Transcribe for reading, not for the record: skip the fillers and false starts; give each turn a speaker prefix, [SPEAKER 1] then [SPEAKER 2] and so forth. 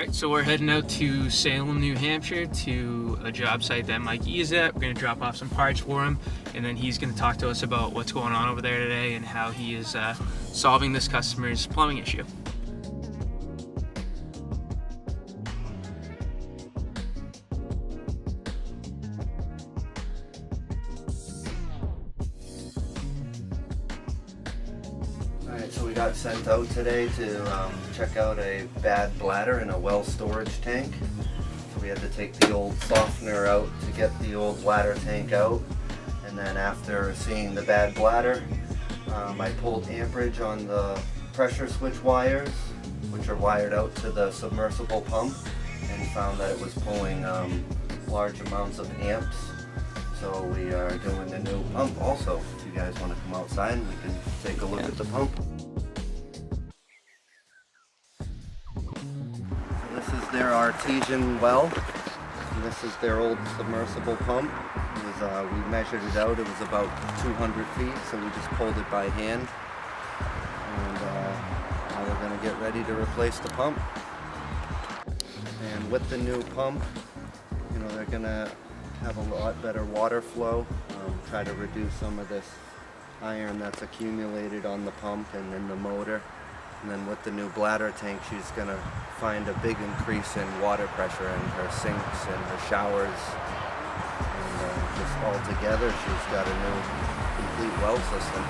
[SPEAKER 1] Alright, so we're heading out to Salem, New Hampshire to a job site that Mike is at. We're going to drop off some parts for him, and then he's going to talk to us about what's going on over there today and how he is solving this customer's plumbing issue.
[SPEAKER 2] Alright, so we got sent out today to check out a bad bladder in a well storage tank. So we had to take the old softener out to get the old bladder tank out. And then after seeing the bad bladder, I pulled amperage on the pressure switch wires, which are wired out to the submersible pump, and found that it was pulling large amounts of amps. So we are doing the new pump also. If you guys want to come outside and we can take a look at the pump. So this is their artesian well, and this is their old submersible pump. It was, we measured it out, it was about 200 feet, so we just pulled it by hand. And now they're going to get ready to replace the pump. And with the new pump, you know, they're going to have a lot better water flow, try to reduce some of this iron that's accumulated on the pump and in the motor. And then with the new bladder tank, she's going to find a big increase in water pressure in her sinks and her showers. And just all together, she's got a new complete well system.